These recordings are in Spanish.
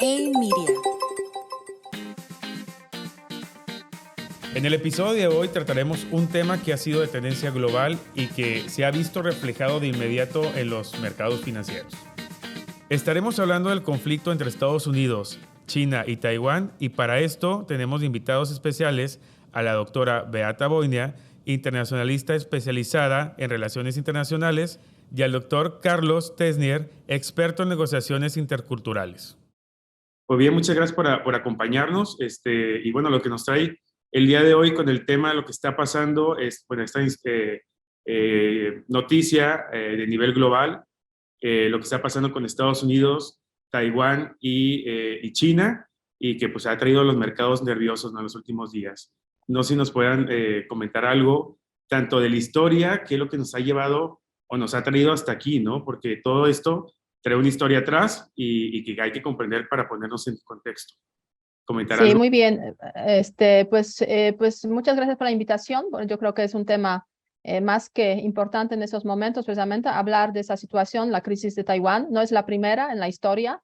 Hey Media. En el episodio de hoy trataremos un tema que ha sido de tendencia global y que se ha visto reflejado de inmediato en los mercados financieros. Estaremos hablando del conflicto entre Estados Unidos, China y Taiwán, y para esto tenemos invitados especiales a la doctora Beata Boinia, internacionalista especializada en relaciones internacionales, y al doctor Carlos Tesnier, experto en negociaciones interculturales. Pues bien, muchas gracias por acompañarnos. Y bueno, lo que nos trae el día de hoy con el tema de lo que está pasando es, bueno, esta noticia de nivel global, lo que está pasando con Estados Unidos, Taiwán y China, y que pues ha traído a los mercados nerviosos, ¿no?, en los últimos días. No sé si nos puedan comentar algo, tanto de la historia, qué es lo que nos ha llevado o nos ha traído hasta aquí, ¿no? Porque todo esto trae una historia atrás y que hay que comprender para ponernos en contexto. Comentar Sí, algo. muy bien. Pues muchas gracias por la invitación. Bueno, yo creo que es un tema más que importante en estos momentos, precisamente hablar de esa situación, la crisis de Taiwán. No es la primera en la historia,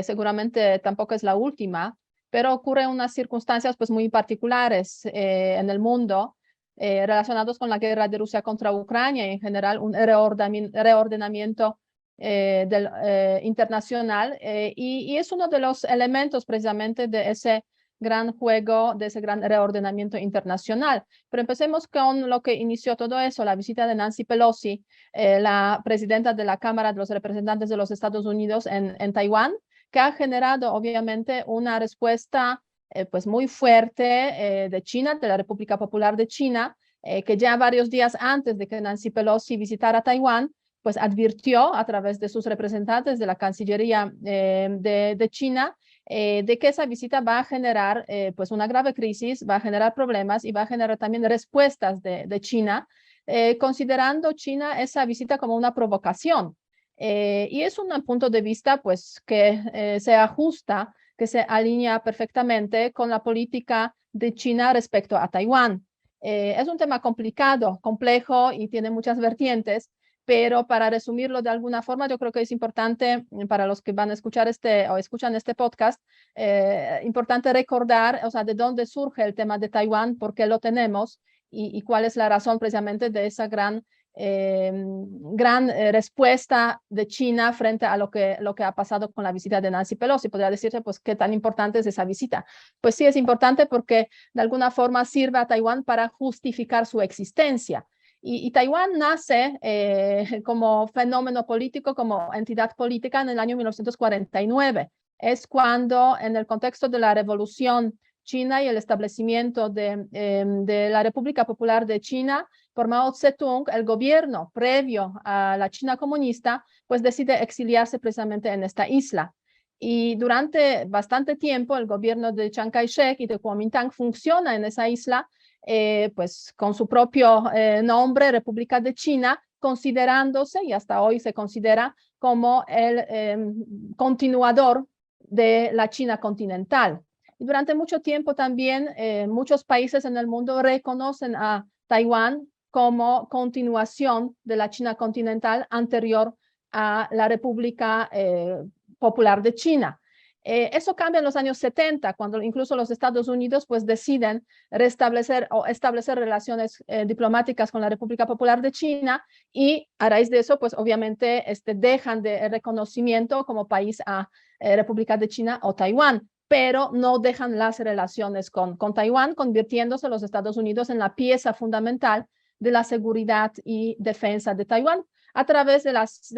seguramente tampoco es la última, pero ocurre en unas circunstancias pues muy particulares en el mundo relacionados con la guerra de Rusia contra Ucrania y en general un reordenamiento internacional y es uno de los elementos precisamente de ese gran juego, de ese gran reordenamiento internacional. Pero empecemos con lo que inició todo eso, la visita de Nancy Pelosi, la presidenta de la Cámara de los Representantes de los Estados Unidos en Taiwán, que ha generado obviamente una respuesta pues muy fuerte de China, de la República Popular de China, que ya varios días antes de que Nancy Pelosi visitara Taiwán, pues advirtió a través de sus representantes de la Cancillería de China de que esa visita va a generar pues una grave crisis, va a generar problemas y va a generar también respuestas de China, considerando China esa visita como una provocación. Y es un punto de vista pues que se ajusta, que se alinea perfectamente con la política de China respecto a Taiwán. Es un tema complicado, complejo y tiene muchas vertientes, pero para resumirlo de alguna forma, yo creo que es importante para los que van a escuchar o escuchan este podcast, importante recordar, o sea, de dónde surge el tema de Taiwán, por qué lo tenemos y cuál es la razón precisamente de esa gran respuesta de China frente a lo que ha pasado con la visita de Nancy Pelosi. Podría decirse, pues, ¿qué tan importante es esa visita? Pues sí, es importante porque de alguna forma sirve a Taiwán para justificar su existencia. Y Taiwán nace como fenómeno político, como entidad política en el año 1949. Es cuando, en el contexto de la Revolución China y el establecimiento de la República Popular de China por Mao Zedong, el gobierno previo a la China comunista, pues decide exiliarse precisamente en esta isla. Y durante bastante tiempo el gobierno de Chiang Kai-shek y de Kuomintang funciona en esa isla pues con su propio nombre, República de China, considerándose, y hasta hoy se considera como el continuador de la China continental. Y durante mucho tiempo también muchos países en el mundo reconocen a Taiwán como continuación de la China continental anterior a la República Popular de China. Eso cambia en los años 70, cuando incluso los Estados Unidos pues deciden restablecer o establecer relaciones diplomáticas con la República Popular de China y a raíz de eso pues obviamente dejan de reconocimiento como país a República de China o Taiwán, pero no dejan las relaciones con Taiwán, convirtiéndose los Estados Unidos en la pieza fundamental de la seguridad y defensa de Taiwán a través del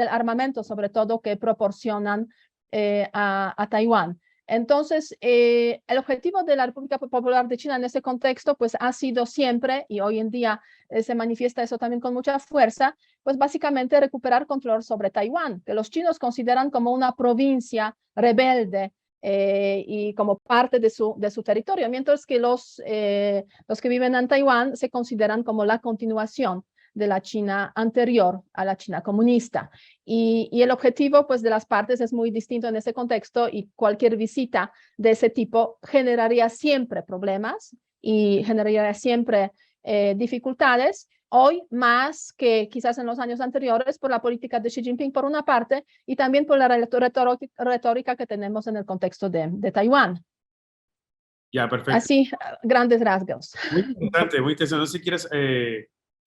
armamento, sobre todo, que proporcionan a Taiwán. Entonces, el objetivo de la República Popular de China en ese contexto, pues ha sido siempre, y hoy en día se manifiesta eso también con mucha fuerza, pues básicamente recuperar control sobre Taiwán, que los chinos consideran como una provincia rebelde y como parte de su territorio, mientras que los que viven en Taiwán se consideran como la continuación de la China anterior a la China comunista. Y el objetivo pues, de las partes es muy distinto en ese contexto y cualquier visita de ese tipo generaría siempre problemas y generaría siempre dificultades, hoy más que quizás en los años anteriores por la política de Xi Jinping por una parte y también por la retórica que tenemos en el contexto de Taiwán. Ya, perfecto. Así, grandes rasgos. Muy interesante, muy interesante. No sé si quieres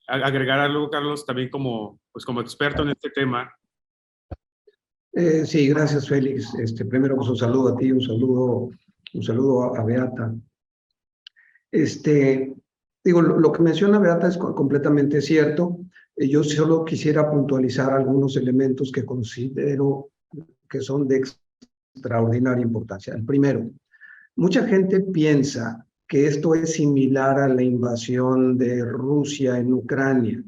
agregar algo, Carlos, también como, pues, como experto en este tema. Sí, gracias, Félix. Primero, pues un saludo a ti, un saludo a Beata. Digo, lo que menciona Beata es completamente cierto. Yo solo quisiera puntualizar algunos elementos que considero que son de extraordinaria importancia. El primero, mucha gente piensa que esto es similar a la invasión de Rusia en Ucrania.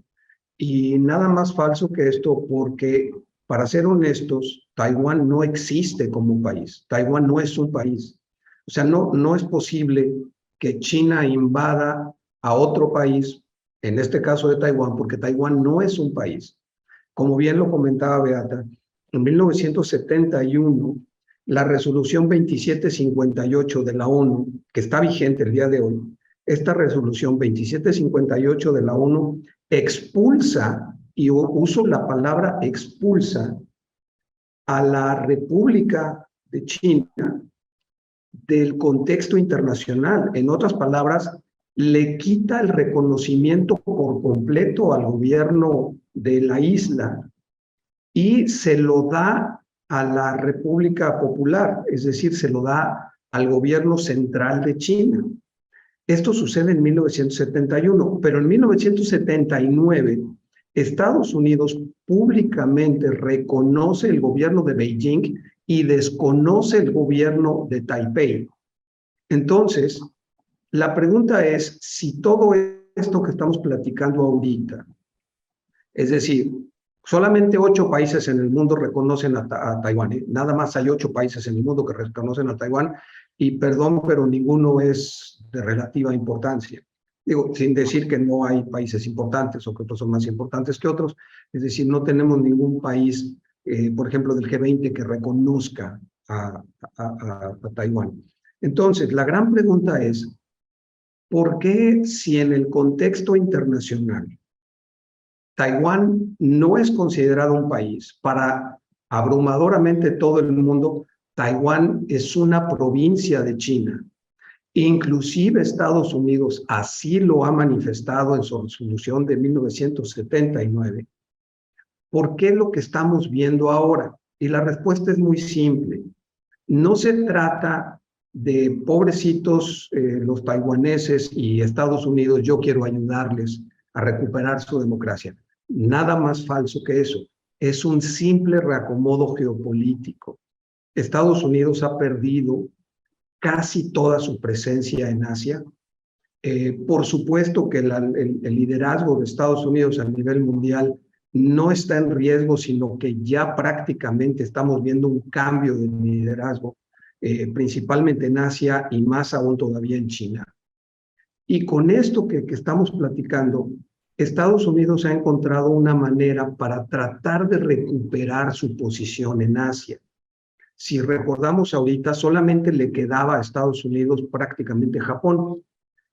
Y nada más falso que esto, porque, para ser honestos, Taiwán no existe como un país. Taiwán no es un país. O sea, no es posible que China invada a otro país, en este caso de Taiwán, porque Taiwán no es un país. Como bien lo comentaba Beata, en 1971, la resolución 2758 de la ONU, que está vigente el día de hoy, esta resolución 2758 de la ONU expulsa, y uso la palabra expulsa, a la República de China del contexto internacional. En otras palabras, le quita el reconocimiento por completo al gobierno de la isla y se lo da a la República Popular, es decir, se lo da al gobierno central de China. Esto sucede en 1971, pero en 1979 Estados Unidos públicamente reconoce el gobierno de Beijing y desconoce el gobierno de Taipei. Entonces, la pregunta es si todo esto que estamos platicando ahorita, es decir, solamente 8 países en el mundo reconocen a Taiwán, ¿eh? Nada más hay 8 países en el mundo que reconocen a Taiwán, y perdón, pero ninguno es de relativa importancia. Digo, sin decir que no hay países importantes o que otros son más importantes que otros, es decir, no tenemos ningún país, por ejemplo, del G20 que reconozca a Taiwán. Entonces, la gran pregunta es, ¿por qué si en el contexto internacional Taiwán no es considerado un país? Para abrumadoramente todo el mundo, Taiwán es una provincia de China. Inclusive Estados Unidos así lo ha manifestado en su resolución de 1979. ¿Por qué lo que estamos viendo ahora? Y la respuesta es muy simple. No se trata de pobrecitos los taiwaneses y Estados Unidos, yo quiero ayudarles a recuperar su democracia. Nada más falso que eso. Es un simple reacomodo geopolítico. Estados Unidos ha perdido casi toda su presencia en Asia. Por supuesto que el liderazgo de Estados Unidos a nivel mundial no está en riesgo, sino que ya prácticamente estamos viendo un cambio de liderazgo, principalmente en Asia y más aún todavía en China. Y con esto que estamos platicando, Estados Unidos ha encontrado una manera para tratar de recuperar su posición en Asia. Si recordamos ahorita, solamente le quedaba a Estados Unidos prácticamente Japón.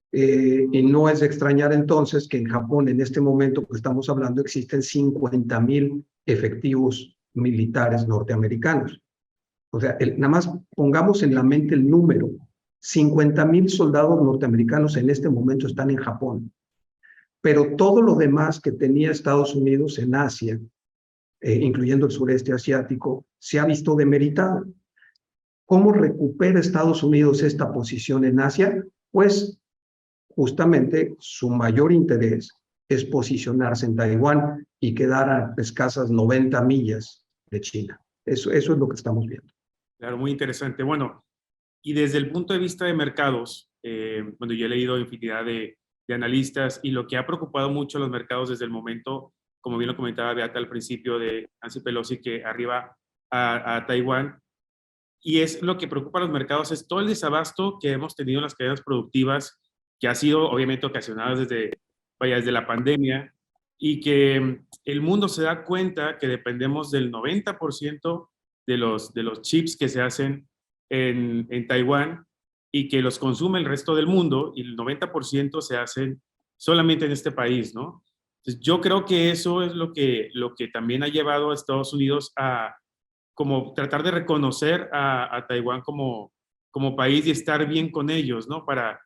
Y no es de extrañar entonces que en Japón, en este momento que estamos hablando, existen 50,000 efectivos militares norteamericanos. O sea, nada más pongamos en la mente el número. 50,000 soldados norteamericanos en este momento están en Japón. Pero todo lo demás que tenía Estados Unidos en Asia, incluyendo el sureste asiático, se ha visto demeritado. ¿Cómo recupera Estados Unidos esta posición en Asia? Pues justamente su mayor interés es posicionarse en Taiwán y quedar a escasas 90 millas de China. Eso es lo que estamos viendo. Claro, muy interesante. Bueno, y desde el punto de vista de mercados, bueno, yo he leído infinidad de analistas y lo que ha preocupado mucho a los mercados desde el momento, como bien lo comentaba Beata al principio, de Nancy Pelosi que arriba a Taiwán, y es lo que preocupa a los mercados, es todo el desabasto que hemos tenido en las cadenas productivas, que ha sido obviamente ocasionado desde la pandemia, y que el mundo se da cuenta que dependemos del 90% de los chips que se hacen en Taiwán y que los consume el resto del mundo, y el 90% se hacen solamente en este país, ¿no? Entonces, yo creo que eso es lo que también ha llevado a Estados Unidos a como tratar de reconocer a Taiwán como país y estar bien con ellos, ¿no? Para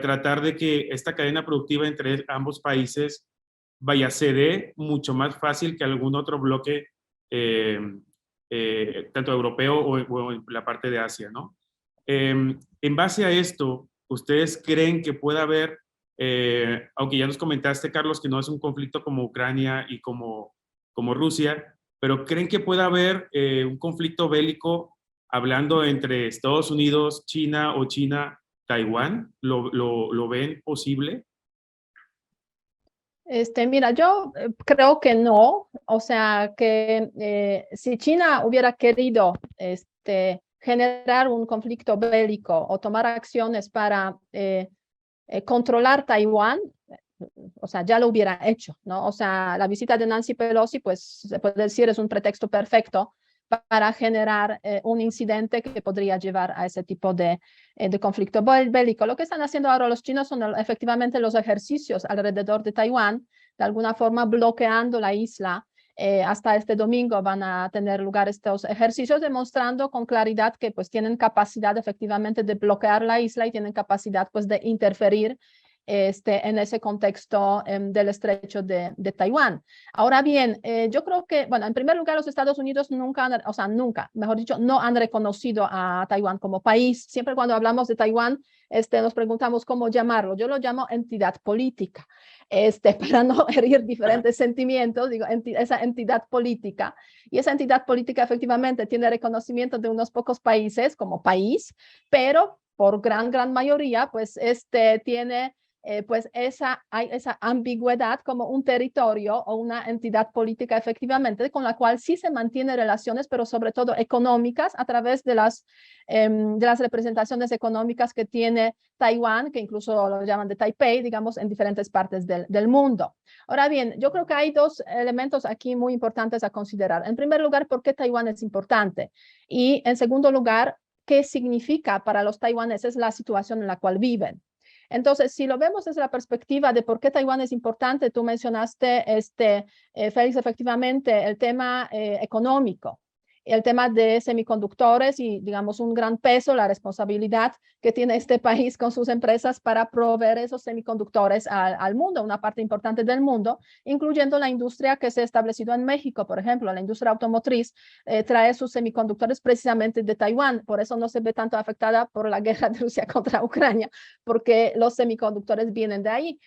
tratar de que esta cadena productiva entre ambos países vaya, se dé mucho más fácil que algún otro bloque, tanto europeo o en la parte de Asia, ¿no? En base a esto, ¿ustedes creen que pueda haber, aunque ya nos comentaste, Carlos, que no es un conflicto como Ucrania y como Rusia, pero creen que pueda haber un conflicto bélico hablando entre Estados Unidos, China o China, Taiwán? ¿Lo ven posible? Mira, yo creo que no, o sea, que si China hubiera querido generar un conflicto bélico o tomar acciones para controlar Taiwán, o sea, ya lo hubiera hecho, ¿no? O sea, la visita de Nancy Pelosi, pues se puede decir, es un pretexto perfecto para generar un incidente que podría llevar a ese tipo de conflicto bélico. Lo que están haciendo ahora los chinos son efectivamente los ejercicios alrededor de Taiwán, de alguna forma bloqueando la isla. Hasta este domingo van a tener lugar estos ejercicios demostrando con claridad que pues tienen capacidad efectivamente de bloquear la isla y tienen capacidad pues de interferir en ese contexto del estrecho de Taiwán. Ahora bien, yo creo que, bueno, en primer lugar, los Estados Unidos nunca, o sea, nunca, mejor dicho, no han reconocido a Taiwán como país. Siempre cuando hablamos de Taiwán, nos preguntamos cómo llamarlo. Yo lo llamo entidad política, para no herir diferentes sentimientos, digo, esa entidad política. Y esa entidad política efectivamente tiene reconocimiento de unos pocos países como país, pero por gran mayoría, pues tiene pues hay esa ambigüedad como un territorio o una entidad política efectivamente con la cual sí se mantiene relaciones, pero sobre todo económicas a través de las representaciones económicas que tiene Taiwán, que incluso lo llaman de Taipei, digamos, en diferentes partes del mundo. Ahora bien, yo creo que hay dos elementos aquí muy importantes a considerar. En primer lugar, ¿por qué Taiwán es importante? Y en segundo lugar, ¿qué significa para los taiwaneses la situación en la cual viven? Entonces, si lo vemos desde la perspectiva de por qué Taiwán es importante, tú mencionaste, Félix, efectivamente, el tema económico, el tema de semiconductores y, digamos, un gran peso, la responsabilidad que tiene este país con sus empresas para proveer esos semiconductores al mundo, una parte importante del mundo, incluyendo la industria que se ha establecido en México, por ejemplo, la industria automotriz trae sus semiconductores precisamente de Taiwán, por eso no se ve tanto afectada por la guerra de Rusia contra Ucrania, porque los semiconductores vienen de ahí.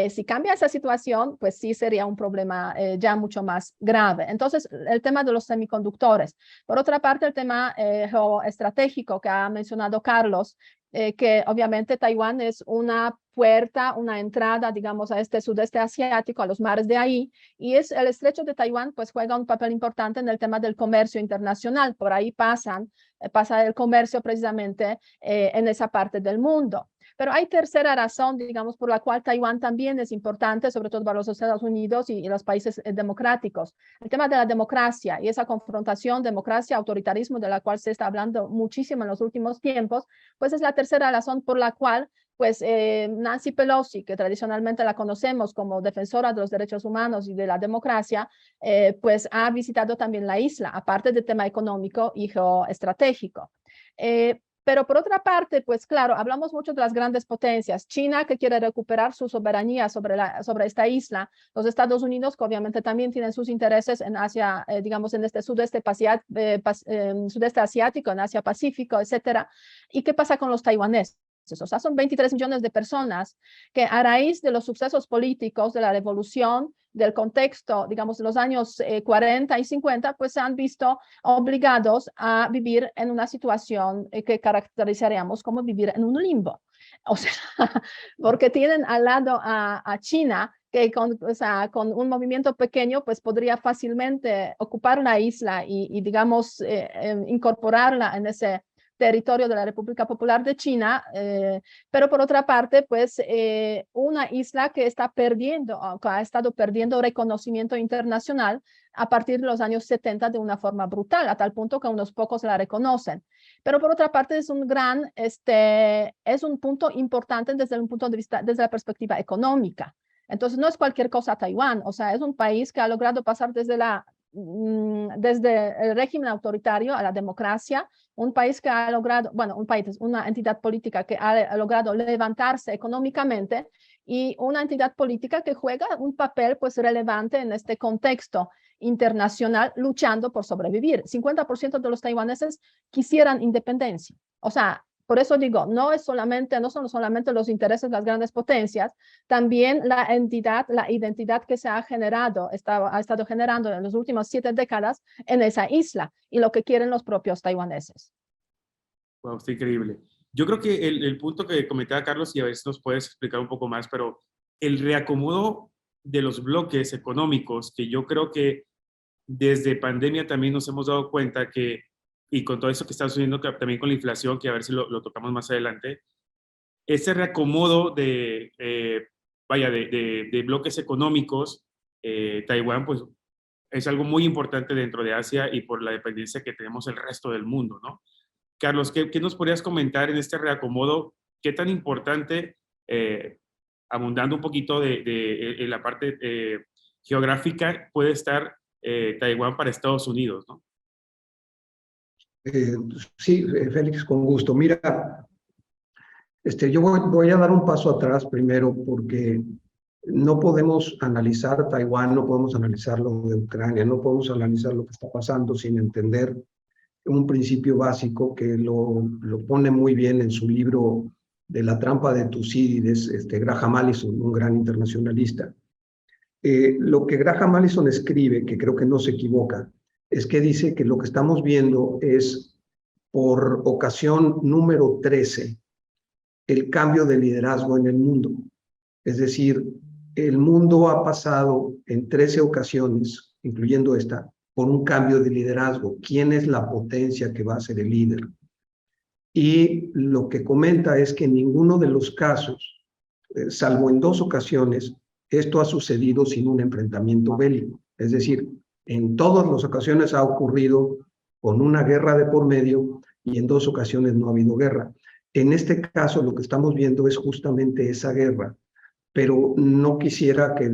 Si cambia esa situación, pues sí sería un problema ya mucho más grave. Entonces, el tema de los semiconductores. Por otra parte, el tema geoestratégico que ha mencionado Carlos, que obviamente Taiwán es una puerta, una entrada, digamos, a este sudeste asiático, a los mares de ahí, y es el estrecho de Taiwán, pues juega un papel importante en el tema del comercio internacional. Por ahí pasa el comercio precisamente en esa parte del mundo. Pero hay tercera razón, digamos, por la cual Taiwán también es importante, sobre todo para los Estados Unidos y los países democráticos. El tema de la democracia y esa confrontación democracia-autoritarismo de la cual se está hablando muchísimo en los últimos tiempos, pues es la tercera razón por la cual pues Nancy Pelosi, que tradicionalmente la conocemos como defensora de los derechos humanos y de la democracia, pues ha visitado también la isla, aparte del tema económico y geoestratégico. Pero por otra parte, pues claro, hablamos mucho de las grandes potencias. China, que quiere recuperar su soberanía sobre esta isla. Los Estados Unidos, que obviamente también tienen sus intereses en Asia, digamos, en este sudeste asiático, en Asia Pacífico, etcétera. ¿Y qué pasa con los taiwaneses? O sea, son 23 millones de personas que a raíz de los sucesos políticos, de la revolución, del contexto, digamos, de los años 40 y 50, pues se han visto obligados a vivir en una situación que caracterizaríamos como vivir en un limbo. O sea, porque tienen al lado a China, que con un movimiento pequeño, pues podría fácilmente ocupar una isla y digamos, incorporarla en ese territorio de la República Popular de China, pero por otra parte, pues una isla que está perdiendo, que ha estado perdiendo reconocimiento internacional a partir de los años 70 de una forma brutal, a tal punto que unos pocos la reconocen. Pero por otra parte es un punto importante desde un punto de vista, desde la perspectiva económica. Entonces, no es cualquier cosa Taiwán, o sea, es un país que ha logrado pasar desde el régimen autoritario a la democracia, un país que ha logrado, bueno, un país, una entidad política que ha logrado levantarse económicamente y una entidad política que juega un papel pues relevante en este contexto internacional luchando por sobrevivir. 50% de los taiwaneses quisieran independencia. O sea, por eso digo, no son solamente los intereses de las grandes potencias, también la identidad que se ha generado, ha estado generando en las últimas 7 décadas en esa isla y lo que quieren los propios taiwaneses. Wow, está increíble. Yo creo que el punto que comentaba Carlos, y a ver si nos puedes explicar un poco más, pero el reacomodo de los bloques económicos, que yo creo que desde pandemia también nos hemos dado cuenta que, y con todo eso que está sucediendo también con la inflación, que a ver si lo tocamos más adelante, ese reacomodo de bloques económicos, Taiwán, pues es algo muy importante dentro de Asia y por la dependencia que tenemos el resto del mundo, ¿no? Carlos, ¿qué nos podrías comentar en este reacomodo? ¿Qué tan importante, abundando un poquito en la parte geográfica, puede estar Taiwán para Estados Unidos, ¿no? Sí, Félix, con gusto. Mira, yo voy a dar un paso atrás primero porque no podemos analizar Taiwán, no podemos analizar lo de Ucrania, no podemos analizar lo que está pasando sin entender un principio básico que lo pone muy bien en su libro de la trampa de Tucídides, Graham Allison, un gran internacionalista. Lo que Graham Allison escribe, que creo que no se equivoca, es que dice que lo que estamos viendo es, por ocasión número 13, el cambio de liderazgo en el mundo. Es decir, el mundo ha pasado en 13 ocasiones, incluyendo esta, por un cambio de liderazgo. ¿Quién es la potencia que va a ser el líder? Y lo que comenta es que en ninguno de los casos, salvo en 2 ocasiones, esto ha sucedido sin un enfrentamiento bélico. Es decir, en todas las ocasiones ha ocurrido con una guerra de por medio y en 2 ocasiones no ha habido guerra. En este caso, lo que estamos viendo es justamente esa guerra, pero no quisiera que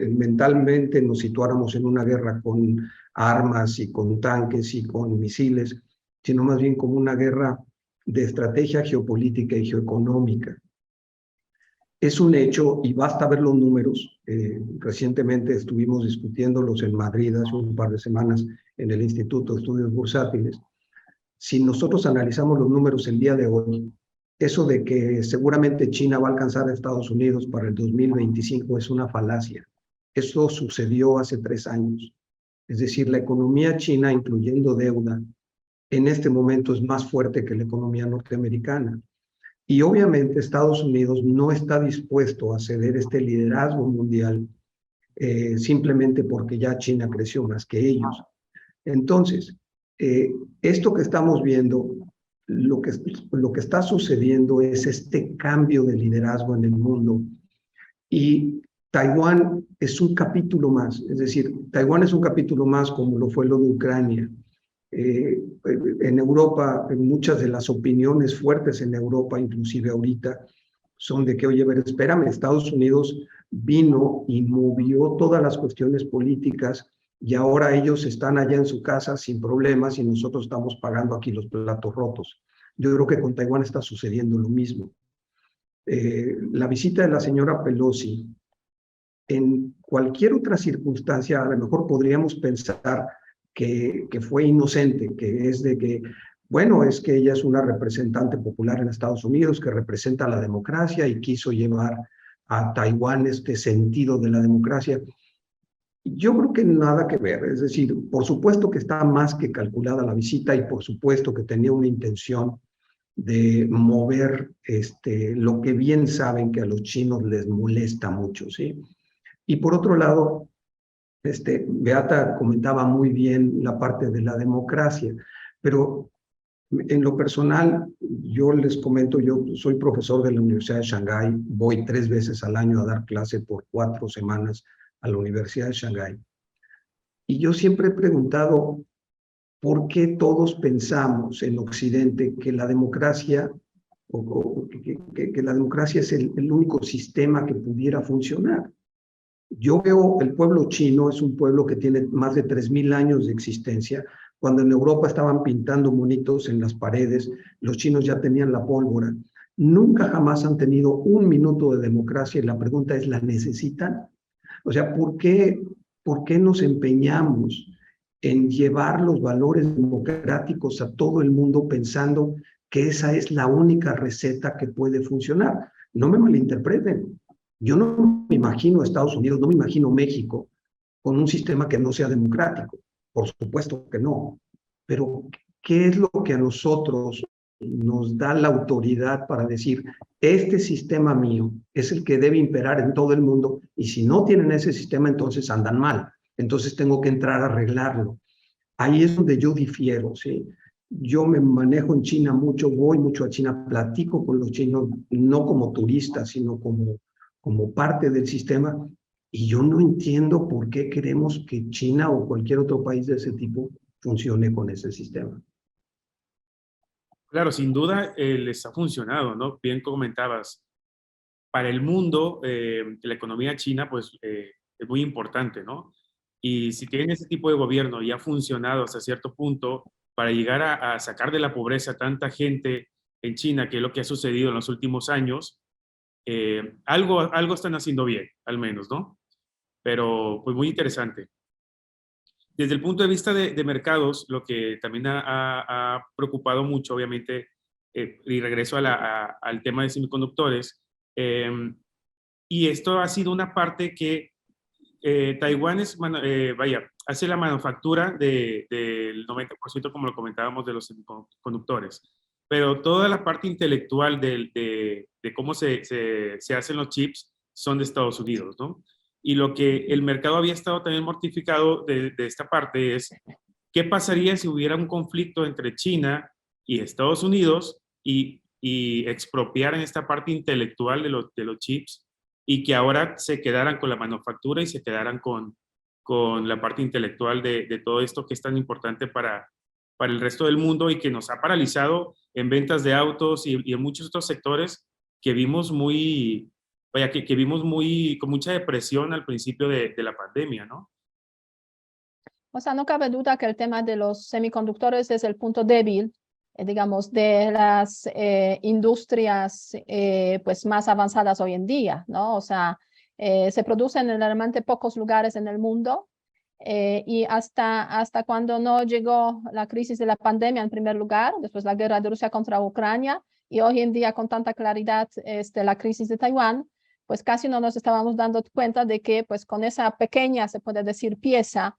mentalmente nos situáramos en una guerra con armas y con tanques y con misiles, sino más bien como una guerra de estrategia geopolítica y geoeconómica. Es un hecho, y basta ver los números. Recientemente estuvimos discutiéndolos en Madrid hace un par de semanas en el Instituto de Estudios Bursátiles. Si nosotros analizamos los números el día de hoy, eso de que seguramente China va a alcanzar a Estados Unidos para el 2025 es una falacia. Eso sucedió hace 3 años. Es decir, la economía china, incluyendo deuda, en este momento es más fuerte que la economía norteamericana. Y obviamente Estados Unidos no está dispuesto a ceder este liderazgo mundial simplemente porque ya China creció más que ellos. Entonces, esto que estamos viendo, lo que está sucediendo es este cambio de liderazgo en el mundo. Y Taiwán es un capítulo más, es decir, Taiwán es un capítulo más como lo fue lo de Ucrania. En Europa, muchas de las opiniones fuertes en Europa, inclusive ahorita, son de que, oye, pero espérame, Estados Unidos vino y movió todas las cuestiones políticas y ahora ellos están allá en su casa sin problemas y nosotros estamos pagando aquí los platos rotos. Yo creo que con Taiwán está sucediendo lo mismo. La visita de la señora Pelosi, en cualquier otra circunstancia, a lo mejor podríamos pensar que fue inocente, que es de que, bueno, es que ella es una representante popular en Estados Unidos que representa la democracia y quiso llevar a Taiwán este sentido de la democracia. Yo creo que nada que ver, es decir, por supuesto que está más que calculada la visita y por supuesto que tenía una intención de mover lo que bien saben que a los chinos les molesta mucho, ¿sí? Y por otro lado, Beata comentaba muy bien la parte de la democracia, pero en lo personal, yo les comento, yo soy profesor de la Universidad de Shanghái, voy 3 veces al año a dar clase por 4 semanas a la Universidad de Shanghái. Y yo siempre he preguntado, ¿por qué todos pensamos en Occidente que la democracia que la democracia es el único sistema que pudiera funcionar. Yo veo el pueblo chino, es un pueblo que tiene más de 3000 años de existencia. Cuando en Europa estaban pintando monitos en las paredes, los chinos ya tenían la pólvora. Nunca jamás han tenido un minuto de democracia y la pregunta es, ¿la necesitan? O sea, ¿por qué nos empeñamos en llevar los valores democráticos a todo el mundo pensando que esa es la única receta que puede funcionar? No me malinterpreten. Yo no me imagino Estados Unidos, no me imagino México con un sistema que no sea democrático. Por supuesto que no. Pero, ¿qué es lo que a nosotros nos da la autoridad para decir, este sistema mío es el que debe imperar en todo el mundo y si no tienen ese sistema, entonces andan mal? Entonces tengo que entrar a arreglarlo. Ahí es donde yo difiero, ¿sí? Yo me manejo en China mucho, voy mucho a China, platico con los chinos, no como turista, sino como parte del sistema, y yo no entiendo por qué queremos que China o cualquier otro país de ese tipo funcione con ese sistema. Claro, sin duda les ha funcionado, ¿no? Bien comentabas, para el mundo la economía china pues es muy importante, ¿no? Y si tienen ese tipo de gobierno y ha funcionado hasta cierto punto para llegar a sacar de la pobreza a tanta gente en China, que es lo que ha sucedido en los últimos años, algo están haciendo bien, al menos, ¿no? Pero pues muy interesante. Desde el punto de vista de mercados, lo que también ha preocupado mucho, obviamente, y regreso al tema de semiconductores, y esto ha sido una parte que Taiwán hace la manufactura del 90%, como lo comentábamos, de los semiconductores, pero toda la parte intelectual de cómo se hacen los chips son de Estados Unidos, ¿no? Y lo que el mercado había estado también mortificado de esta parte es, ¿qué pasaría si hubiera un conflicto entre China y Estados Unidos y expropiaran esta parte intelectual de los chips y que ahora se quedaran con la manufactura y se quedaran con la parte intelectual de todo esto que es tan importante para el resto del mundo y que nos ha paralizado en ventas de autos y en muchos otros sectores que vimos que vimos con mucha depresión al principio de la pandemia, ¿no? O sea, no cabe duda que el tema de los semiconductores es el punto débil, digamos, de las industrias pues más avanzadas hoy en día, ¿no? O sea, se producen en realmente pocos lugares en el mundo y hasta cuando no llegó la crisis de la pandemia en primer lugar, después la guerra de Rusia contra Ucrania y hoy en día con tanta claridad la crisis de Taiwán, pues casi no nos estábamos dando cuenta de que pues con esa pequeña, se puede decir, pieza,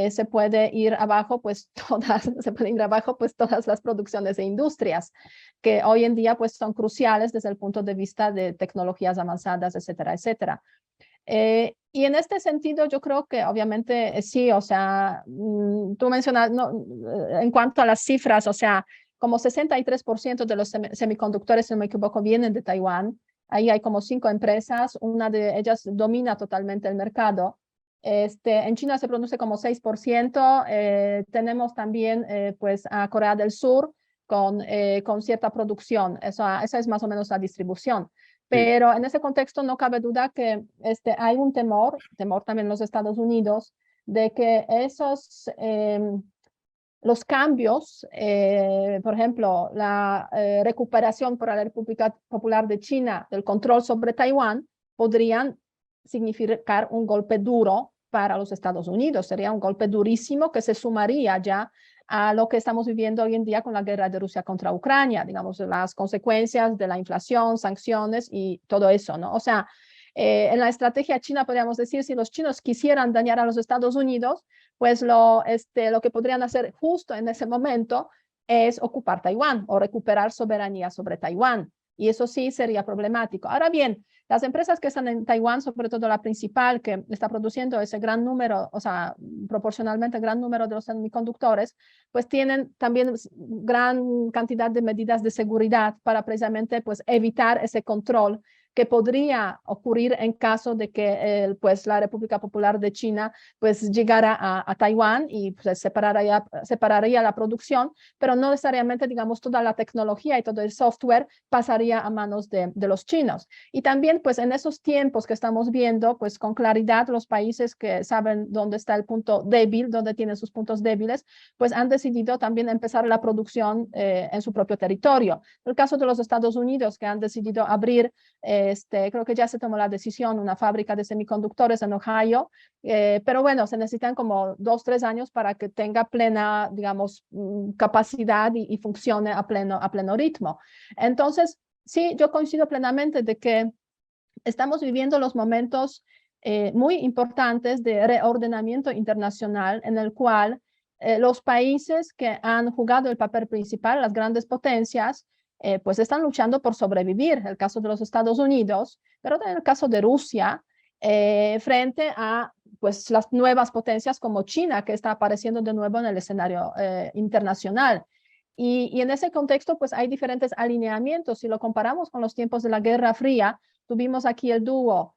se puede ir abajo pues todas las producciones de industrias que hoy en día pues son cruciales desde el punto de vista de tecnologías avanzadas, etcétera, etcétera. Y en este sentido yo creo que obviamente sí, o sea, tú mencionas, no, en cuanto a las cifras, o sea, como 63% de los semiconductores, si no me equivoco, vienen de Taiwán. Ahí hay como 5 empresas, una de ellas domina totalmente el mercado. En China se produce como 6%, tenemos también pues a Corea del Sur con cierta producción, esa es más o menos la distribución. Pero en ese contexto no cabe duda que hay un temor también en los Estados Unidos, de que los cambios, por ejemplo, la recuperación por la República Popular de China del control sobre Taiwán, podrían significar un golpe duro para los Estados Unidos. Sería un golpe durísimo que se sumaría ya a lo que estamos viviendo hoy en día con la guerra de Rusia contra Ucrania, digamos, las consecuencias de la inflación, sanciones y todo eso, ¿no? O sea, en la estrategia china podríamos decir, si los chinos quisieran dañar a los Estados Unidos, pues lo que podrían hacer justo en ese momento es ocupar Taiwán o recuperar soberanía sobre Taiwán. Y eso sí sería problemático. Ahora bien, las empresas que están en Taiwán, sobre todo la principal que está produciendo ese gran número, o sea, proporcionalmente gran número de los semiconductores, pues tienen también gran cantidad de medidas de seguridad para precisamente pues evitar ese control que podría ocurrir en caso de que pues la República Popular de China pues llegara a Taiwán y pues, separaría la producción, pero no necesariamente, digamos, toda la tecnología y todo el software pasaría a manos de los chinos. Y también, pues en esos tiempos que estamos viendo, pues con claridad los países que saben dónde está el punto débil, dónde tienen sus puntos débiles, pues han decidido también empezar la producción en su propio territorio. El caso de los Estados Unidos, que han decidido abrir, creo que ya se tomó la decisión, una fábrica de semiconductores en Ohio, pero bueno, se necesitan como 2-3 años para que tenga plena, digamos, capacidad y funcione a pleno ritmo. Entonces, sí, yo coincido plenamente de que estamos viviendo los momentos muy importantes de reordenamiento internacional en el cual los países que han jugado el papel principal, las grandes potencias, pues están luchando por sobrevivir. El caso de los Estados Unidos, pero también el caso de Rusia, frente a pues, las nuevas potencias como China, que está apareciendo de nuevo en el escenario internacional. Y en ese contexto, pues hay diferentes alineamientos. Si lo comparamos con los tiempos de la Guerra Fría, tuvimos aquí el dúo,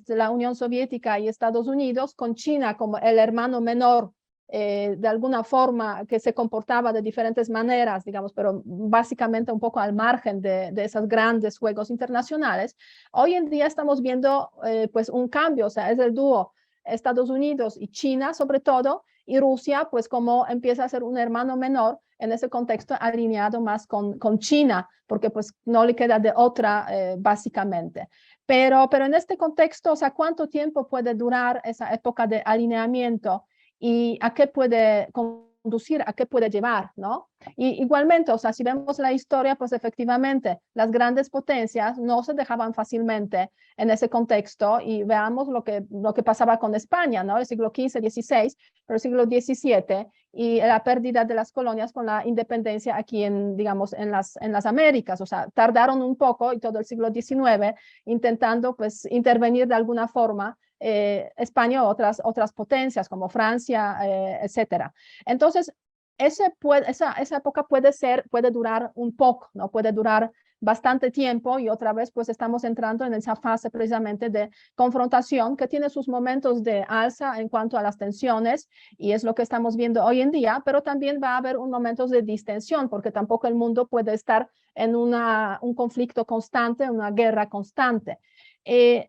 la Unión Soviética y Estados Unidos, con China como el hermano menor, de alguna forma que se comportaba de diferentes maneras, digamos, pero básicamente un poco al margen de esos grandes juegos internacionales. Hoy en día estamos viendo pues un cambio, o sea, es el dúo Estados Unidos y China sobre todo, y Rusia pues como empieza a ser un hermano menor en ese contexto alineado más con China, porque pues no le queda de otra básicamente. Pero en este contexto, o sea, ¿cuánto tiempo puede durar esa época de alineamiento y a qué puede conducir, a qué puede llevar, ¿no? Y igualmente, o sea, si vemos la historia, pues efectivamente las grandes potencias no se dejaban fácilmente en ese contexto y veamos lo que pasaba con España, ¿no? El siglo XV, XVI, pero el siglo XVII y la pérdida de las colonias con la independencia aquí digamos, en las Américas, o sea, tardaron un poco y todo el siglo XIX intentando pues intervenir de alguna forma España o otras potencias como Francia, etcétera. Entonces, esa época puede durar un poco, ¿no? Puede durar bastante tiempo y otra vez pues estamos entrando en esa fase precisamente de confrontación que tiene sus momentos de alza en cuanto a las tensiones y es lo que estamos viendo hoy en día, pero también va a haber un momento de distensión porque tampoco el mundo puede estar en un conflicto constante, una guerra constante.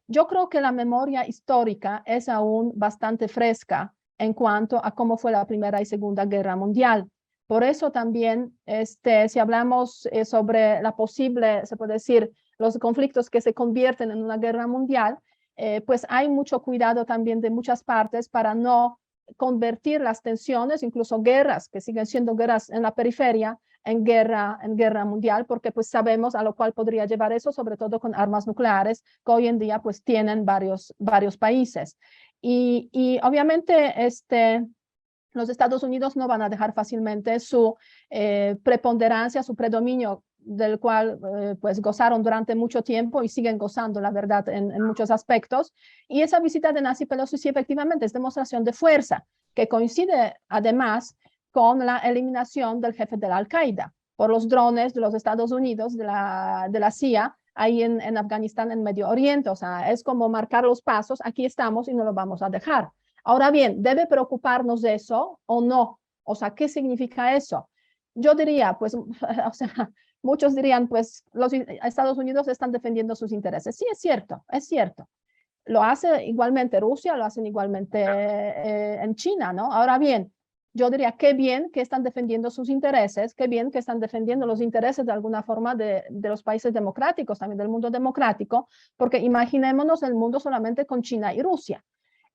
Yo creo que la memoria histórica es aún bastante fresca en cuanto a cómo fue la Primera y Segunda Guerra Mundial. Por eso también, si hablamos sobre la posible, se puede decir, los conflictos que se convierten en una guerra mundial, pues hay mucho cuidado también de muchas partes para no convertir las tensiones, incluso guerras que siguen siendo guerras en la periferia, en guerra mundial, porque pues sabemos a lo cual podría llevar eso, sobre todo con armas nucleares, que hoy en día pues tienen varios países. Y obviamente los Estados Unidos no van a dejar fácilmente su preponderancia, su predominio del cual pues gozaron durante mucho tiempo y siguen gozando, la verdad, en muchos aspectos. Y esa visita de Nancy Pelosi sí efectivamente es demostración de fuerza, que coincide además con la eliminación del jefe de la Al-Qaeda por los drones de los Estados Unidos, de la CIA, ahí en Afganistán, en Medio Oriente. O sea, es como marcar los pasos, aquí estamos y no lo vamos a dejar. Ahora bien, ¿debe preocuparnos de eso o no? O sea, ¿qué significa eso? Yo diría, pues, o sea, muchos dirían, pues, los Estados Unidos están defendiendo sus intereses. Sí, es cierto, es cierto. Lo hace igualmente Rusia, lo hacen igualmente en China, ¿no? Ahora bien, yo diría, qué bien que están defendiendo sus intereses, qué bien que están defendiendo los intereses de alguna forma de los países democráticos, también del mundo democrático, porque imaginémonos el mundo solamente con China y Rusia.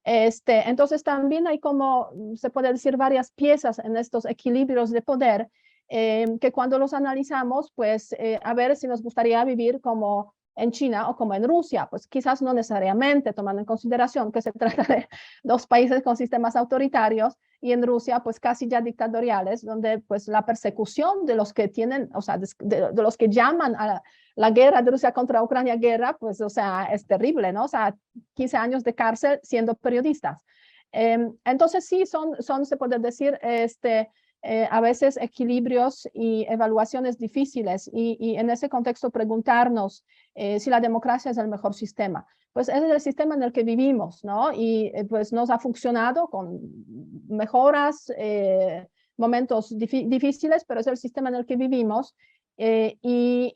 Entonces también hay como, se puede decir, varias piezas en estos equilibrios de poder que cuando los analizamos, pues a ver si nos gustaría vivir como en China o como en Rusia, pues quizás no necesariamente, tomando en consideración que se trata de dos países con sistemas autoritarios y en Rusia pues casi ya dictatoriales, donde pues la persecución de los que tienen, o sea, de los que llaman a la guerra de Rusia contra Ucrania guerra, pues o sea, es terrible, ¿no? O sea, 15 años de cárcel siendo periodistas. Entonces sí, son, se puede decir, a veces equilibrios y evaluaciones difíciles y en ese contexto preguntarnos si la democracia es el mejor sistema. Pues es el sistema en el que vivimos, ¿no? Y pues nos ha funcionado con mejoras, momentos difíciles, pero es el sistema en el que vivimos y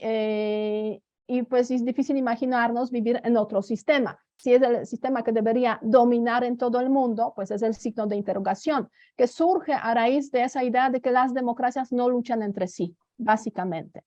pues es difícil imaginarnos vivir en otro sistema. Si es el sistema que debería dominar en todo el mundo, pues es el signo de interrogación, que surge a raíz de esa idea de que las democracias no luchan entre sí, básicamente.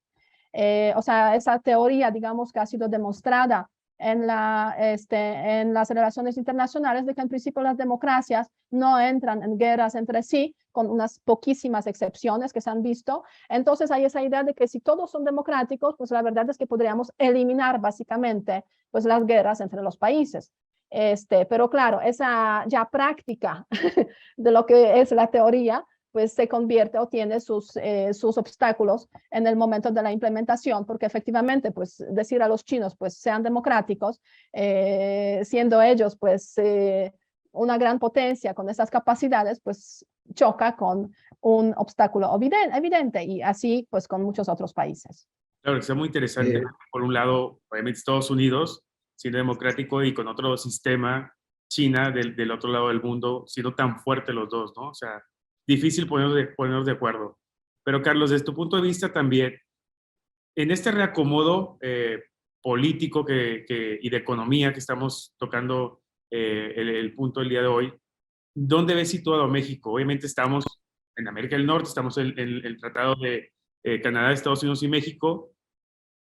O sea, esa teoría, digamos, que ha sido demostrada en las relaciones internacionales, de que en principio las democracias no entran en guerras entre sí, con unas poquísimas excepciones que se han visto. Entonces hay esa idea de que si todos son democráticos, pues la verdad es que podríamos eliminar básicamente pues las guerras entre los países. Pero claro, esa ya práctica de lo que es la teoría, pues se convierte o tiene sus obstáculos en el momento de la implementación, porque efectivamente, pues decir a los chinos, pues sean democráticos, siendo ellos, pues una gran potencia con esas capacidades, pues choca con un obstáculo evidente y así, pues con muchos otros países. Claro, está muy interesante. Por un lado, obviamente Estados Unidos siendo democrático y con otro sistema, China del otro lado del mundo, siendo tan fuertes los dos, ¿no? O sea, difícil ponernos de acuerdo. Pero Carlos, desde tu punto de vista también, en este reacomodo político y de economía que estamos tocando el punto del día de hoy, ¿dónde ves situado México? Obviamente estamos en América del Norte, estamos en el Tratado de Canadá, Estados Unidos y México,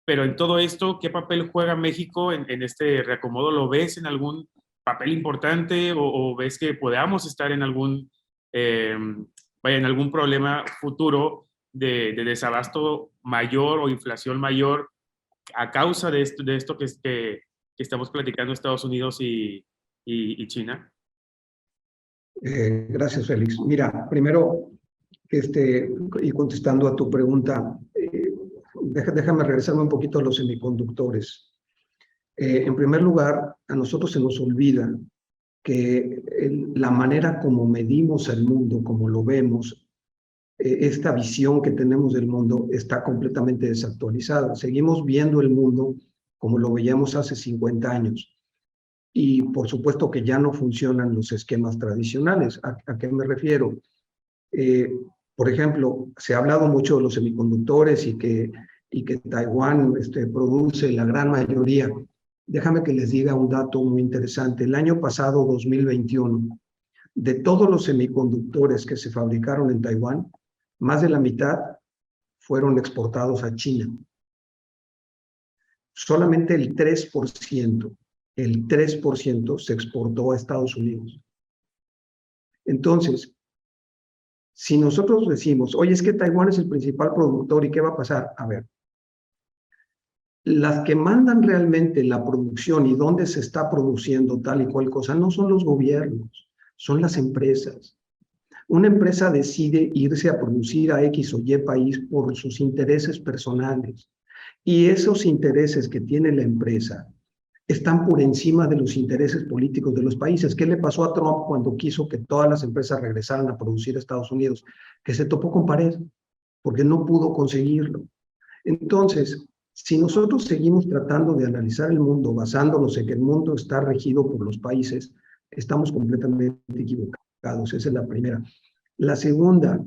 pero en todo esto, ¿qué papel juega México en este reacomodo? ¿Lo ves en algún papel importante o ves que podamos estar en algún en algún problema futuro de desabasto mayor o inflación mayor a causa de esto que estamos platicando Estados Unidos y China? Gracias, Félix. Mira, primero, y contestando a tu pregunta, déjame regresarme un poquito a los semiconductores. En primer lugar, a nosotros se nos olvida que la manera como medimos el mundo, como lo vemos, esta visión que tenemos del mundo está completamente desactualizada. Seguimos viendo el mundo como lo veíamos hace 50 años. Y por supuesto que ya no funcionan los esquemas tradicionales. ¿A qué me refiero? Por ejemplo, se ha hablado mucho de los semiconductores y que Taiwán produce la gran mayoría. Déjame que les diga un dato muy interesante. El año pasado, 2021, de todos los semiconductores que se fabricaron en Taiwán, más de la mitad fueron exportados a China. Solamente el 3% se exportó a Estados Unidos. Entonces, si nosotros decimos, oye, es que Taiwán es el principal productor, ¿y qué va a pasar? A ver, las que mandan realmente la producción y dónde se está produciendo tal y cual cosa no son los gobiernos, son las empresas. Una empresa decide irse a producir a X o Y país por sus intereses personales. Y esos intereses que tiene la empresa están por encima de los intereses políticos de los países. ¿Qué le pasó a Trump cuando quiso que todas las empresas regresaran a producir a Estados Unidos? Que se topó con pared, porque no pudo conseguirlo. Entonces, si nosotros seguimos tratando de analizar el mundo basándonos en que el mundo está regido por los países, estamos completamente equivocados. Esa es la primera. La segunda,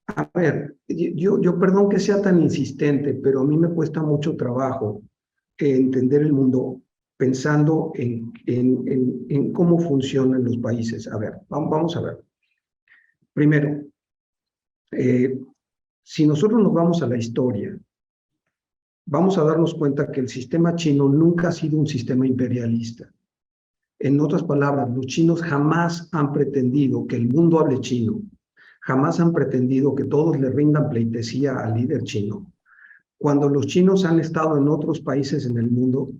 a ver, yo perdón que sea tan insistente, pero a mí me cuesta mucho trabajo entender el mundo pensando en cómo funcionan los países. A ver, vamos a ver. Primero, si nosotros nos vamos a la historia, vamos a darnos cuenta que el sistema chino nunca ha sido un sistema imperialista. En otras palabras, los chinos jamás han pretendido que el mundo hable chino, jamás han pretendido que todos le rindan pleitesía al líder chino. Cuando los chinos han estado en otros países en el mundo,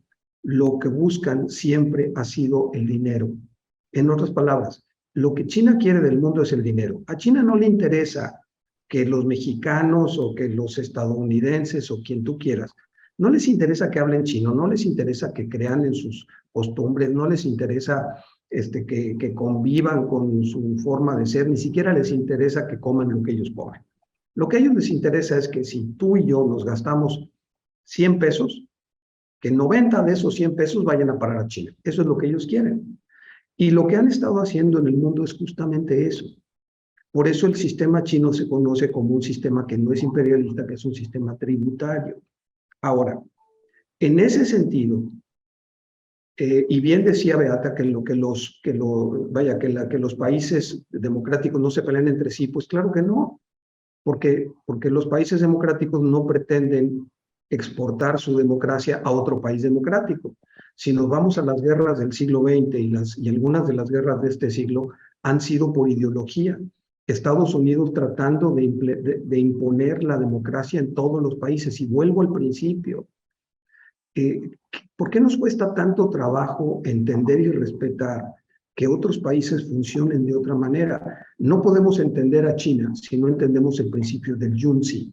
lo que buscan siempre ha sido el dinero. En otras palabras, lo que China quiere del mundo es el dinero. A China no le interesa que los mexicanos o que los estadounidenses o quien tú quieras, no les interesa que hablen chino, no les interesa que crean en sus costumbres, no les interesa que convivan con su forma de ser, ni siquiera les interesa que coman lo que ellos comen. Lo que a ellos les interesa es que si tú y yo nos gastamos 100 pesos, que 90 de esos 100 pesos vayan a parar a China. Eso es lo que ellos quieren. Y lo que han estado haciendo en el mundo es justamente eso. Por eso el sistema chino se conoce como un sistema que no es imperialista, que es un sistema tributario. Ahora, en ese sentido, y bien decía Beata que los países democráticos no se pelean entre sí, pues claro que no, porque los países democráticos no pretenden exportar su democracia a otro país democrático. Si nos vamos a las guerras del siglo XX y algunas de las guerras de este siglo han sido por ideología. Estados Unidos tratando de imponer la democracia en todos los países. Y vuelvo al principio. ¿Por qué nos cuesta tanto trabajo entender y respetar que otros países funcionen de otra manera? No podemos entender a China si no entendemos el principio del Yunzi.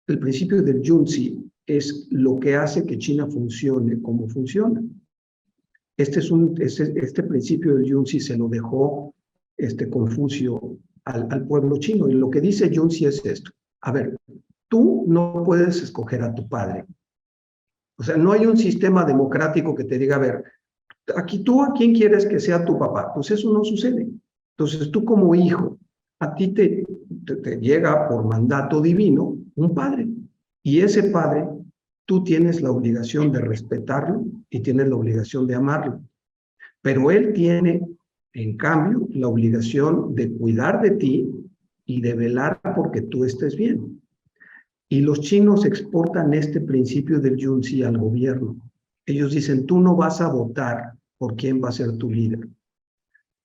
El principio del Yunzi es lo que hace que China funcione como funciona. Este principio del Yunzi se lo dejó Confucio al pueblo chino. Y lo que dice Yunzi es esto. A ver, tú no puedes escoger a tu padre. O sea, no hay un sistema democrático que te diga, a ver, aquí tú a quién quieres que sea tu papá. Pues eso no sucede. Entonces tú como hijo, a ti te llega por mandato divino un padre. Y ese padre, tú tienes la obligación de respetarlo y tienes la obligación de amarlo. Pero él tiene, en cambio, la obligación de cuidar de ti y de velar porque tú estés bien. Y los chinos exportan este principio del Yunzi al gobierno. Ellos dicen, tú no vas a votar por quién va a ser tu líder.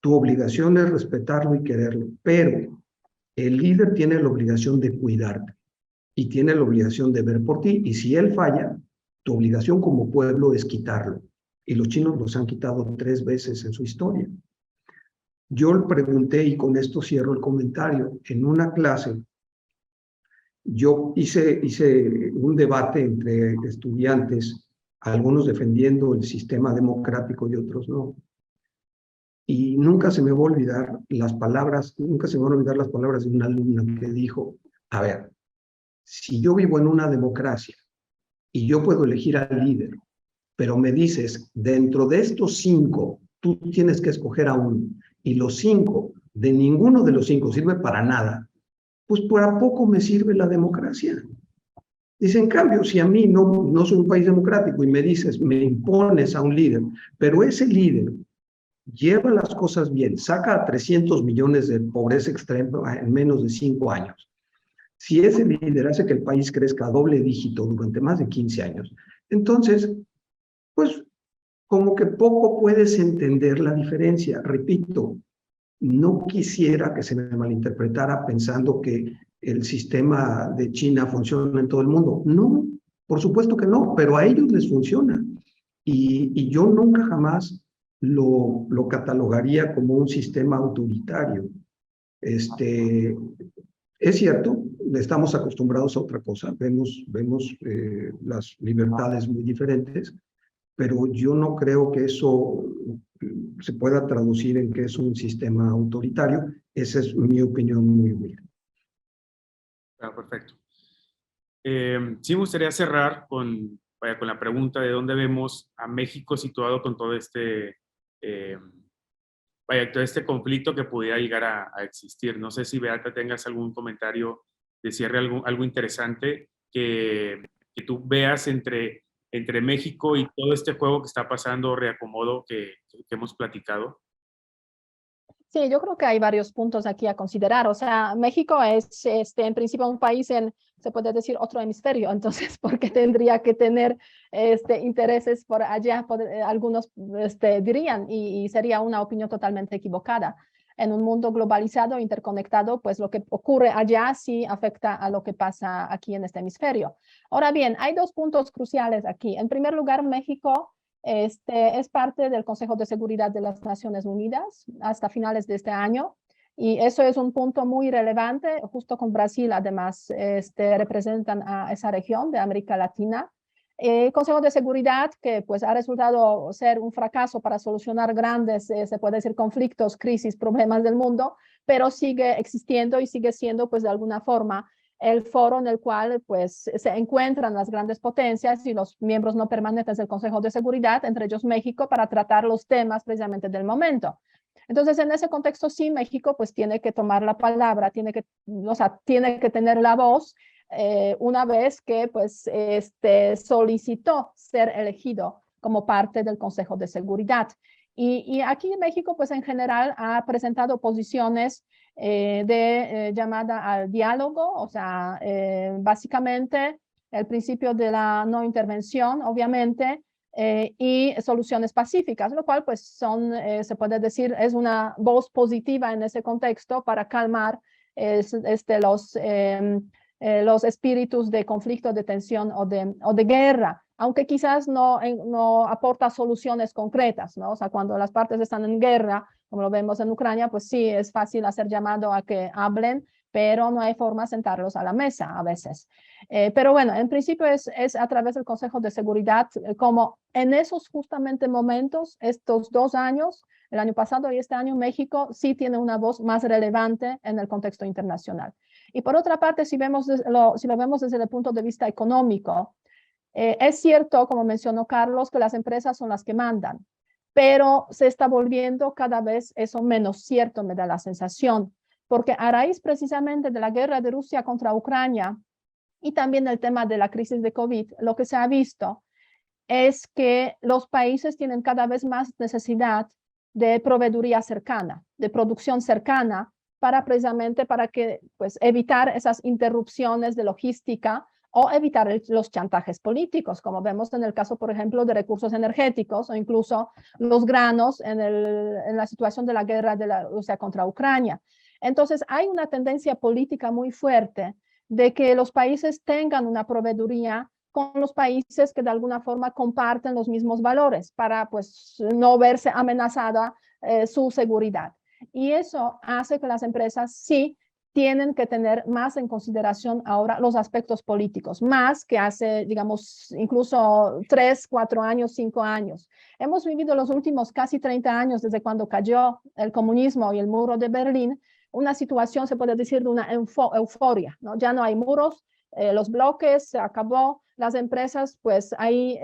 Tu obligación es respetarlo y quererlo, pero el líder tiene la obligación de cuidarte y tiene la obligación de ver por ti. Y si él falla, tu obligación como pueblo es quitarlo. Y los chinos los han quitado 3 veces en su historia. Yo le pregunté, y con esto cierro el comentario, en una clase, yo hice un debate entre estudiantes, algunos defendiendo el sistema democrático y otros no. Y nunca se me va a olvidar las palabras de una alumna que dijo, a ver, si yo vivo en una democracia y yo puedo elegir al líder, pero me dices, dentro de estos 5, tú tienes que escoger a uno, y los 5, de ninguno de los 5 sirve para nada, pues por a poco me sirve la democracia. Dice, en cambio, si a mí no soy un país democrático y me dices, me impones a un líder, pero ese líder lleva las cosas bien, saca a 300 millones de pobreza extrema en menos de 5 años. Si ese líder hace que el país crezca a doble dígito durante más de 15 años, entonces, pues, como que poco puedes entender la diferencia. Repito, no quisiera que se me malinterpretara pensando que el sistema de China funciona en todo el mundo. No, por supuesto que no, pero a ellos les funciona. Y yo nunca jamás lo catalogaría como un sistema autoritario. Es cierto, estamos acostumbrados a otra cosa, vemos las libertades muy diferentes, pero yo no creo que eso se pueda traducir en que es un sistema autoritario. Esa es mi opinión muy humilde. Perfecto. Sí me gustaría cerrar con la pregunta de dónde vemos a México situado con todo todo este conflicto que pudiera llegar a existir. No sé si, Beata, tengas algún comentario de cierre, algo interesante que tú veas entre México y todo este juego que está pasando, reacomodo que hemos platicado. Sí, yo creo que hay varios puntos aquí a considerar. O sea, México es en principio un país se puede decir, otro hemisferio. Entonces, ¿por qué tendría que tener intereses por allá? Algunos dirían, y sería una opinión totalmente equivocada. En un mundo globalizado, interconectado, pues lo que ocurre allá sí afecta a lo que pasa aquí en este hemisferio. Ahora bien, hay 2 puntos cruciales aquí. En primer lugar, México es parte del Consejo de Seguridad de las Naciones Unidas hasta finales de este año, y eso es un punto muy relevante. Justo con Brasil, además, representan a esa región de América Latina. El Consejo de Seguridad, que pues ha resultado ser un fracaso para solucionar grandes, se puede decir, conflictos, crisis, problemas del mundo, pero sigue existiendo y sigue siendo pues de alguna forma el foro en el cual pues se encuentran las grandes potencias y los miembros no permanentes del Consejo de Seguridad, entre ellos México, para tratar los temas precisamente del momento. Entonces, en ese contexto, sí, México pues tiene que tomar la palabra, tiene que tener la voz una vez que pues solicitó ser elegido como parte del Consejo de Seguridad. Y aquí en México pues en general ha presentado posiciones llamada al diálogo, o sea, básicamente el principio de la no intervención, obviamente, y soluciones pacíficas, lo cual pues se puede decir, es una voz positiva en ese contexto para calmar los espíritus de conflicto, de tensión o de guerra, aunque quizás no aporta soluciones concretas, ¿no? O sea, cuando las partes están en guerra, como lo vemos en Ucrania, pues sí, es fácil hacer llamado a que hablen, pero no hay forma de sentarlos a la mesa a veces. Pero bueno, en principio es a través del Consejo de Seguridad, como en esos justamente momentos, estos 2 años, el año pasado y este año, México sí tiene una voz más relevante en el contexto internacional. Y por otra parte, si lo vemos desde el punto de vista económico, es cierto, como mencionó Carlos, que las empresas son las que mandan, pero se está volviendo cada vez eso menos cierto, me da la sensación, porque a raíz precisamente de la guerra de Rusia contra Ucrania y también el tema de la crisis de COVID, lo que se ha visto es que los países tienen cada vez más necesidad de proveeduría cercana, de producción cercana, precisamente para que, pues, evitar esas interrupciones de logística o evitar los chantajes políticos, como vemos en el caso, por ejemplo, de recursos energéticos o incluso los granos en la situación de la guerra de la Rusia contra Ucrania. Entonces, hay una tendencia política muy fuerte de que los países tengan una proveeduría con los países que de alguna forma comparten los mismos valores para pues no verse amenazada su seguridad. Y eso hace que las empresas sí tienen que tener más en consideración ahora los aspectos políticos, más que hace, digamos, incluso 3, 4 años, 5 años. Hemos vivido los últimos casi 30 años desde cuando cayó el comunismo y el muro de Berlín, una situación, se puede decir, de una euforia, ¿no? Ya no hay muros, los bloques, se acabó, las empresas pues ahí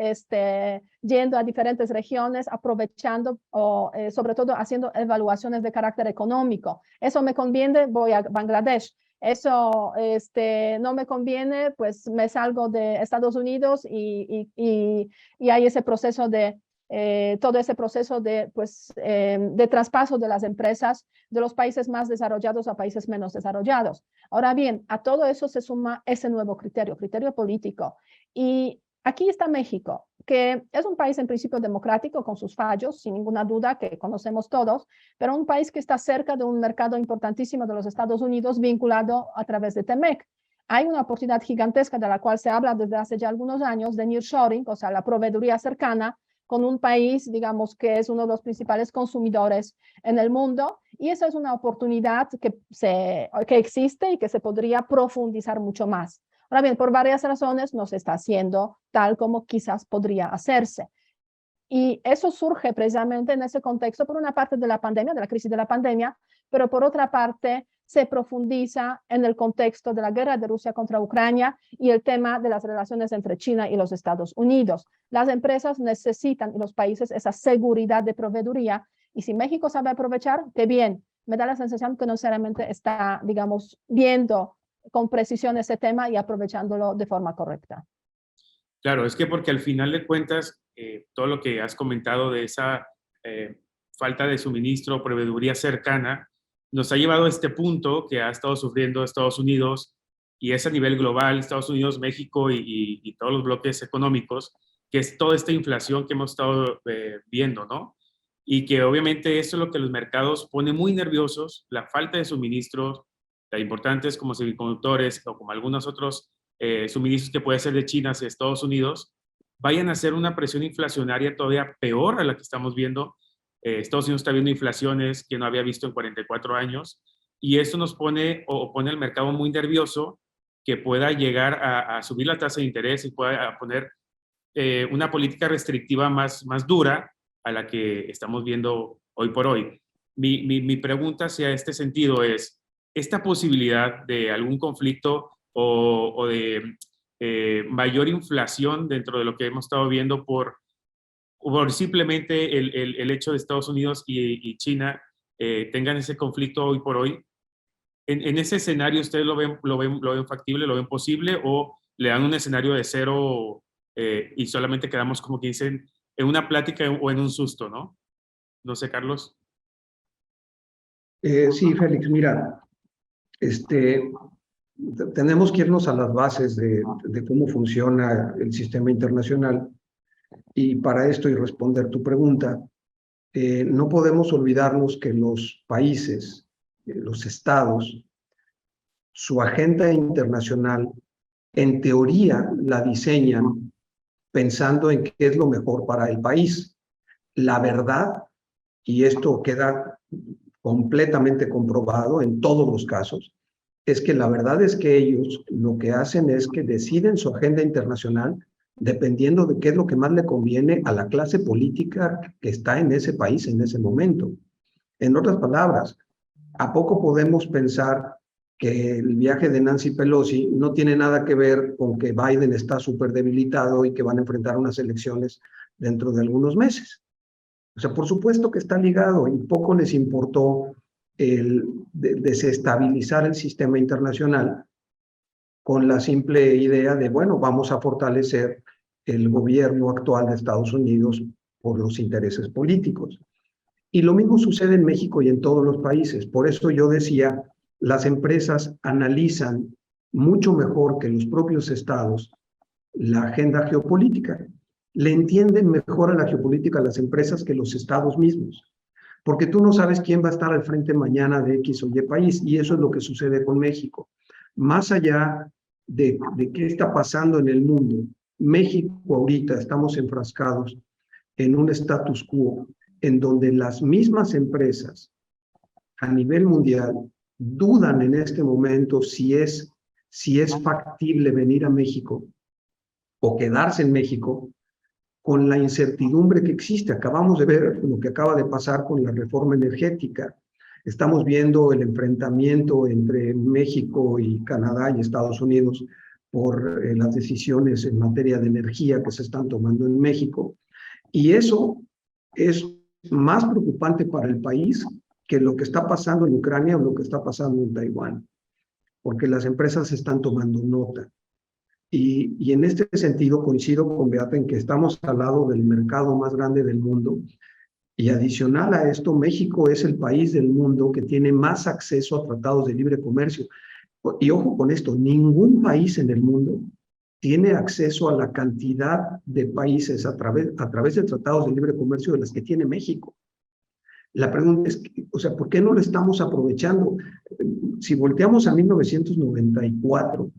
yendo a diferentes regiones, aprovechando o sobre todo haciendo evaluaciones de carácter económico. Eso me conviene, voy a Bangladesh. Eso no me conviene, pues me salgo de Estados Unidos y hay ese proceso todo ese proceso de traspaso de las empresas de los países más desarrollados a países menos desarrollados. Ahora bien, a todo eso se suma ese nuevo criterio político. Y aquí está México, que es un país en principio democrático con sus fallos, sin ninguna duda, que conocemos todos, pero un país que está cerca de un mercado importantísimo de los Estados Unidos vinculado a través de TEMEC. Hay una oportunidad gigantesca de la cual se habla desde hace ya algunos años de nearshoring, o sea, la proveeduría cercana, con un país, digamos, que es uno de los principales consumidores en el mundo, y esa es una oportunidad que existe y que se podría profundizar mucho más. Ahora bien, por varias razones no se está haciendo tal como quizás podría hacerse. Y eso surge precisamente en ese contexto, por una parte de la pandemia, de la crisis de la pandemia, pero por otra parte se profundiza en el contexto de la guerra de Rusia contra Ucrania y el tema de las relaciones entre China y los Estados Unidos. Las empresas necesitan y los países esa seguridad de proveeduría, y si México sabe aprovechar, qué bien. Me da la sensación que no necesariamente está, digamos, viendo con precisión ese tema y aprovechándolo de forma correcta. Claro, es que porque al final de cuentas, todo lo que has comentado de esa falta de suministro, proveeduría cercana, nos ha llevado a este punto que ha estado sufriendo Estados Unidos, y es a nivel global, Estados Unidos, México y todos los bloques económicos, que es toda esta inflación que hemos estado viendo, ¿no? Y que obviamente eso es lo que los mercados pone muy nerviosos, la falta de suministros, tan importantes como semiconductores o como algunos otros suministros que puede ser de China hacia Estados Unidos, vayan a hacer una presión inflacionaria todavía peor a la que estamos viendo. Estados Unidos está viendo inflaciones que no había visto en 44 años, y eso nos pone al mercado muy nervioso, que pueda llegar a subir la tasa de interés y pueda poner una política restrictiva más dura a la que estamos viendo hoy por hoy. Mi pregunta hacia este sentido es, ¿esta posibilidad de algún conflicto o de mayor inflación dentro de lo que hemos estado viendo por simplemente el hecho de Estados Unidos y China tengan ese conflicto hoy por hoy? En ese escenario, ¿ustedes lo ven factible, lo ven posible, o le dan un escenario de cero y solamente quedamos, como que dicen, en una plática o en un susto, ¿no? No sé, Carlos. Sí, Félix, mira, tenemos que irnos a las bases de cómo funciona el sistema internacional, y para esto, y responder tu pregunta, no podemos olvidarnos que los países, los estados, su agenda internacional, en teoría la diseñan pensando en qué es lo mejor para el país. La verdad, y esto queda completamente comprobado en todos los casos, es que la verdad es que ellos lo que hacen es que deciden su agenda internacional dependiendo de qué es lo que más le conviene a la clase política que está en ese país en ese momento. En otras palabras, ¿a poco podemos pensar que el viaje de Nancy Pelosi no tiene nada que ver con que Biden está súper debilitado y que van a enfrentar unas elecciones dentro de algunos meses? O sea, por supuesto que está ligado, y poco les importó el desestabilizar el sistema internacional con la simple idea de, bueno, vamos a fortalecer el gobierno actual de Estados Unidos por los intereses políticos. Y lo mismo sucede en México y en todos los países. Por eso yo decía, las empresas analizan mucho mejor que los propios estados la agenda geopolítica. Le entienden mejor a la geopolítica a las empresas que los estados mismos, porque tú no sabes quién va a estar al frente mañana de X o Y país, y eso es lo que sucede con México. Más allá de qué está pasando en el mundo, México ahorita estamos enfrascados en un status quo en donde las mismas empresas a nivel mundial dudan en este momento si es factible venir a México o quedarse en México, con la incertidumbre que existe. Acabamos de ver lo que acaba de pasar con la reforma energética. Estamos viendo el enfrentamiento entre México y Canadá y Estados Unidos por las decisiones en materia de energía que se están tomando en México. Y eso es más preocupante para el país que lo que está pasando en Ucrania o lo que está pasando en Taiwán, porque las empresas están tomando nota. Y en este sentido coincido con Beata en que estamos al lado del mercado más grande del mundo, y adicional a esto, México es el país del mundo que tiene más acceso a tratados de libre comercio. Y ojo con esto, ningún país en el mundo tiene acceso a la cantidad de países a través de tratados de libre comercio de las que tiene México. La pregunta es, o sea, ¿por qué no lo estamos aprovechando? Si volteamos a 1994,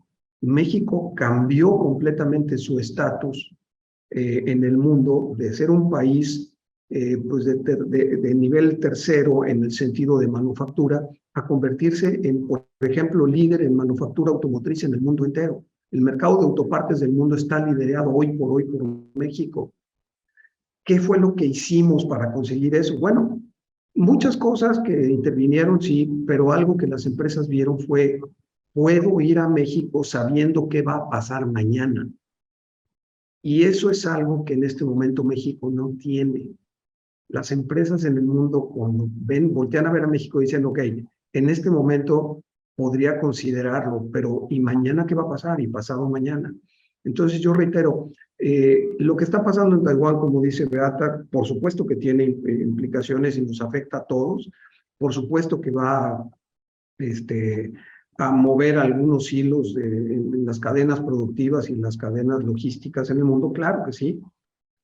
México cambió completamente su estatus en el mundo de ser un país pues de nivel tercero en el sentido de manufactura a convertirse en, por ejemplo, líder en manufactura automotriz en el mundo entero. El mercado de autopartes del mundo está liderado hoy por México. ¿Qué fue lo que hicimos para conseguir eso? Bueno, muchas cosas que intervinieron, sí, pero algo que las empresas vieron fue, puedo ir a México sabiendo qué va a pasar mañana. Y eso es algo que en este momento México no tiene. Las empresas en el mundo, cuando voltean a ver a México, dicen, ok, en este momento podría considerarlo, pero ¿y mañana qué va a pasar? ¿Y pasado mañana? Entonces yo reitero, lo que está pasando en Taiwán, como dice Beata, por supuesto que tiene implicaciones y nos afecta a todos. Por supuesto que va a mover algunos hilos en las cadenas productivas y en las cadenas logísticas en el mundo, claro que sí.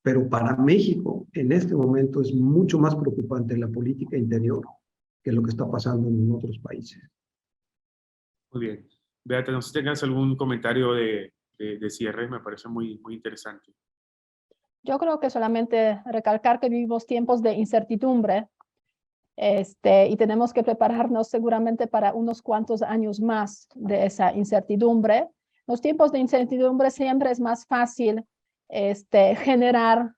Pero para México, en este momento, es mucho más preocupante la política interior que lo que está pasando en otros países. Muy bien. Beata, no sé si tengas algún comentario de cierre, me parece muy interesante. Yo creo que solamente recalcar que vivimos tiempos de incertidumbre y tenemos que prepararnos seguramente para unos cuantos años más de esa incertidumbre. Los tiempos de incertidumbre siempre es más fácil generar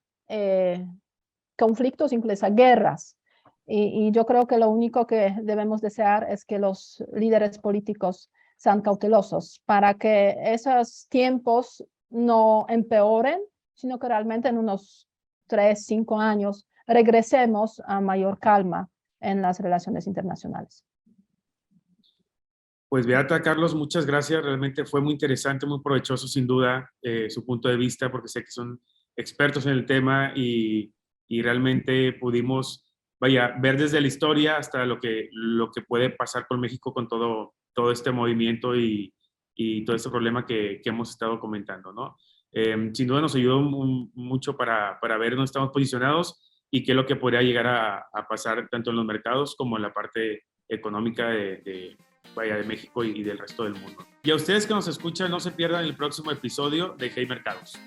conflictos, incluso guerras. Y yo creo que lo único que debemos desear es que los líderes políticos sean cautelosos para que esos tiempos no empeoren, sino que realmente en unos 3, 5 años regresemos a mayor calma en las relaciones internacionales. Pues Beata, Carlos, muchas gracias. Realmente fue muy interesante, muy provechoso sin duda su punto de vista, porque sé que son expertos en el tema y realmente pudimos, ver desde la historia hasta lo que puede pasar con México con todo este movimiento y todo este problema que hemos estado comentando, ¿no? Sin duda nos ayudó mucho para ver dónde estamos posicionados y qué es lo que podría llegar a pasar tanto en los mercados como en la parte económica de México y del resto del mundo. Y a ustedes que nos escuchan, no se pierdan el próximo episodio de Hey Mercados.